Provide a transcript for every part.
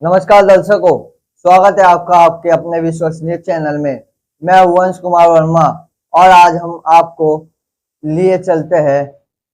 नमस्कार दर्शकों, स्वागत है आपका आपके अपने विश्वसनीय चैनल में। मैं वंश कुमार वर्मा और आज हम आपको लिए चलते हैं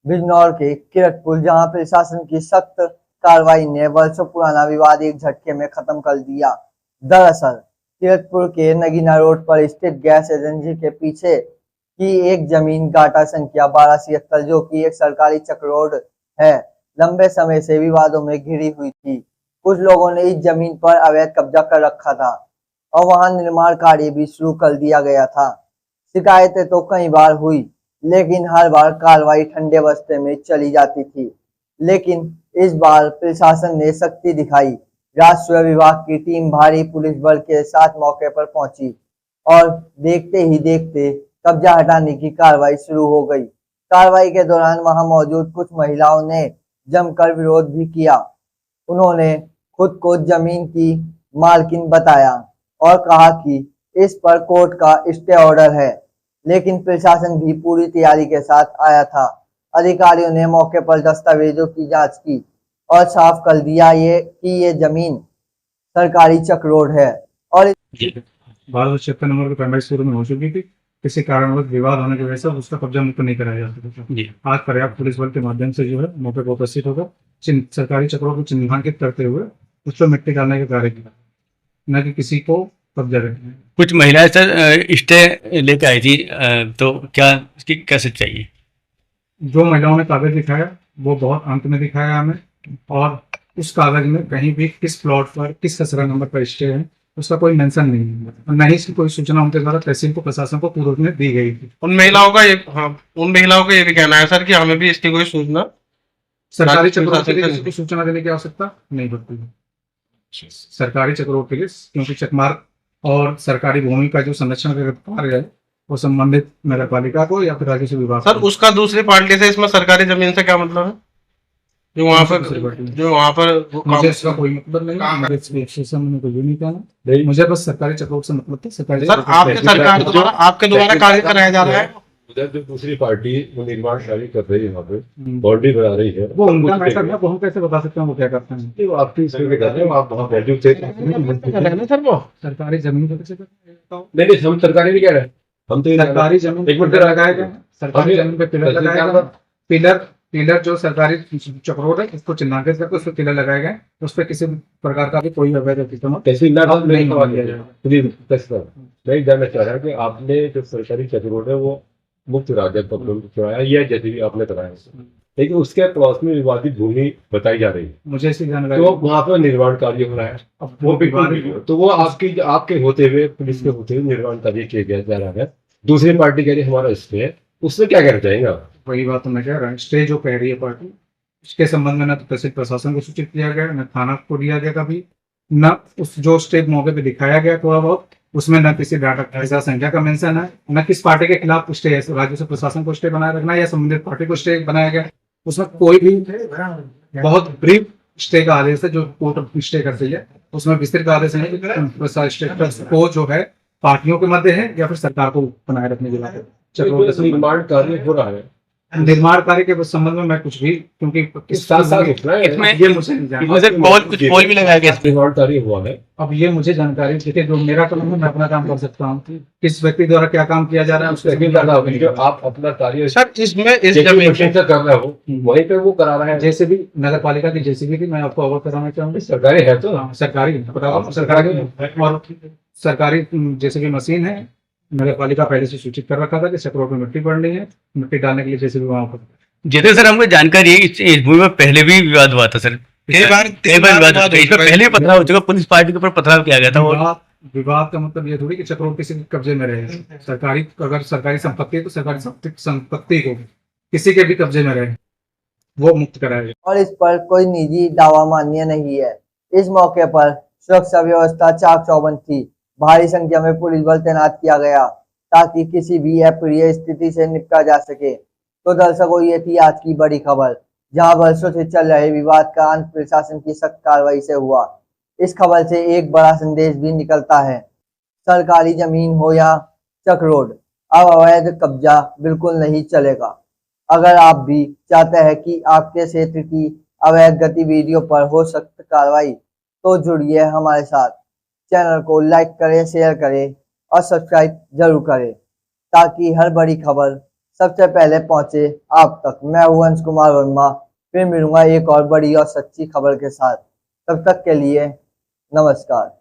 बिजनौर के किरतपुर, जहां प्रशासन की सख्त कार्रवाई ने वर्षों पुराना विवाद एक झटके में खत्म कर दिया। दरअसल किरतपुर के नगीना रोड पर स्थित गैस एजेंसी के पीछे की एक जमीन गाटा संख्या 1276, जो कि एक सरकारी चक रोड है, लंबे समय से विवादों में घिरी हुई थी। कुछ लोगों ने इस जमीन पर अवैध कब्जा कर रखा था और वहां निर्माण कार्य भी शुरू कर दिया गया था। शिकायतें तो कई बार हुई, लेकिन हर बार कार्रवाई ठंडे बस्ते में चली जाती थी। लेकिन इस बार प्रशासन ने सख्ती दिखाई। राजस्व विभाग की टीम भारी पुलिस बल के साथ मौके पर पहुंची और देखते ही देखते कब्जा हटाने की कार्रवाई शुरू हो गई। कार्रवाई के दौरान वहां मौजूद कुछ महिलाओं ने जमकर विरोध भी किया। उन्होंने खुद को जमीन की मालकिन बताया और कहा कि इस पर कोर्ट का स्टे ऑर्डर है, लेकिन प्रशासन भी पूरी तैयारी के साथ आया था। अधिकारियों ने मौके पर दस्तावेजों की जांच की और साफ कर दिया ये जमीन सरकारी चक रोड है और 1276 नंबर की पैमाइश शुरू में हो चुकी थी। किसी कारणवश विवाद होने की वजह से उसका कब्जा मुक्त नहीं कराया जा सका था। आज पर्याप्त पुलिस बल के माध्यम से जो है मौके पर उपस्थित होकर सरकारी चक्रों को चिन्हांकित करते हुए उस पर मिट्टी डालने का कार्य किया, न कि किसी को कब्जा करना। कुछ महिलाएं सर स्टे लेके आई थी, तो क्या इसकी क्या सच्चाई है? जो महिलाओं ने कागज दिखाया वो बहुत अंत में दिखाया हमें, और उस कागज में कहीं भी किस प्लॉट पर किस खसरा नंबर पर स्टे है उसका कोई मेंशन नहीं है, और न ही इसकी कोई सूचना उनके द्वारा तहसील को प्रशासन को पूर्व में दी गई थी। उन महिलाओं का ये भी कहना है सर कि हमें भी इसकी कोई सूचना सरकारी चक्रों के लिए इसकी सूचना देने की आवश्यकता नहीं पड़ती है। सरकारी चक्रों के लिए, क्योंकि चकमार्ग और सरकारी भूमि का जो संरक्षण का कार्य है वो संबंधित नगर पालिका को या फिर राजस्व विभाग सर उसका दूसरी पार्टी से इसमें सरकारी जमीन से क्या मतलब है? जो वहाँ पर मुझे इसका कोई मतलब नहीं, मुझे मैंने कोई नहीं कहना, मुझे बस सरकारी चक्रों से मतलब था। सरकारी सर आपके द्वारा कार्य कराया जा रहा है। उधर जो दूसरी पार्टी वो निर्माण कार्य कर रही है, वहाँ पे बाउंड्री बना रही है, वो उनका मैटर है, वो हम कैसे बता सकते हैं वो क्या करते हैं? वो आपकी इसमें कर रहे हो, आप वहाँ मौजूद थे सर वो सरकारी जमीन को कैसे नहीं, हम सरकारी नहीं कह रहे, हम तो सरकारी जमीन एक मिनट लगाए गए, सरकारी जमीन पे पिलर लगाए गए। पिलर जो सरकारी चक्रोड है उसको चिन्हांकित करके उस पर पिलर लगाए गए, उस पर किसी प्रकार का भी कोई अवैध तहसीलदार नहीं जानना चाह रहा है कि आपने जो सरकारी चक्रोड है वो मुक्त राज्य कराया या जैसे भी आपने कराया, लेकिन उसके पास में विवादित भूमि बताई जा रही है, मुझे ऐसी जानकारी, तो वहाँ पर निर्माण कार्य हो रहा है। अब वो विवादित, तो वो आपके होते हुए, पुलिस के होते हुए निर्माण कार्य किया जा रहा है। दूसरी पार्टी कह रही है हमारा स्टे है, उससे क्या कहना चाहेंगे? वही बात तो मैं कह रहा हूँ, स्टे जो कह रही है पार्टी, इसके संबंध में न तो तहसील प्रशासन को सूचित किया गया, न थाना को दिया गया कभी, न उस जो स्टे मौके पे दिखाया गया थोड़ा बहुत, उसमें न किसी डाटा खसरा संख्या का मेंशन है, न किस पार्टी के खिलाफ स्टे है। राज्य प्रशासन को स्टे बनाए रखना या संबंधित पार्टी को स्टे बनाया गया, उसमें कोई भी बहुत ब्रीफ स्टे का आदेश है जो कोर्ट स्टे करती है, उसमें विस्तृत आदेश है को जो है पार्टियों के मध्य है या फिर सरकार को बनाए रखने के लिए निर्माण कार्य हो रहा है। निर्माण कार्य के संबंध में मैं कुछ भी, क्योंकि ये मुझे कुछ पोल भी लगाया गया, निर्माण कार्य हुआ है। अब ये मुझे जानकारी देखिए, जो मेरा काम है मैं अपना काम कर सकता हूँ, किस व्यक्ति द्वारा क्या काम किया जा रहा है उसके आप अपना कार्य सर इसमें इस जमीन से कर रहे हो, वहीं पे वो करा रहे हैं। जैसे भी नगर पालिका की जेसीबी थी, मैं आपको अवगत कराना चाहूंगा, सरकारी है तो सरकारी और सरकारी जेसीबी मशीन है। नगर पालिका पहले से सूचित कर रखा था कि चक्रों में मिट्टी पड़नी है, मिट्टी डालने के लिए जेसीबी वहां पर। जितने सर हमको जानकारी है इस भूमि में पहले भी विवाद हुआ था सर, कई बार विवाद हुआ था, इस पर पहले भी पथराव हो चुका, पुलिस पार्टी के ऊपर पथराव किया गया था। विवाद का मतलब ये थोड़ी कि चक्रों किसी के कब्जे में रहे, सरकारी अगर सरकारी संपत्ति है तो सरकारी संपत्ति को किसी के भी कब्जे में रहे वो मुक्त कराया, और इस पर कोई निजी दावा मान्य नहीं है। इस मौके पर सुरक्षा व्यवस्था चाक चौबंद थी। भारी संख्या में पुलिस बल तैनात किया गया ताकि किसी भी अप्रिय स्थिति से निपटा जा सके। तो दर्शकों, ये थी आज की बड़ी खबर, जहां वर्षों से चल रहे विवाद का अंत प्रशासन की सख्त कार्रवाई से हुआ। इस खबर से एक बड़ा संदेश भी निकलता है, सरकारी जमीन हो या चक रोड, अब अवैध कब्जा बिल्कुल नहीं चलेगा। अगर आप भी चाहते हैं कि आपके क्षेत्र की अवैध गतिविधियों पर हो सख्त कार्रवाई, तो जुड़िए हमारे साथ। चैनल को लाइक करें, शेयर करें और सब्सक्राइब जरूर करें ताकि हर बड़ी खबर सबसे पहले पहुंचे आप तक। मैं हूं अंश कुमार वर्मा, फिर मिलूंगा एक और बड़ी और सच्ची खबर के साथ। तब तक के लिए नमस्कार।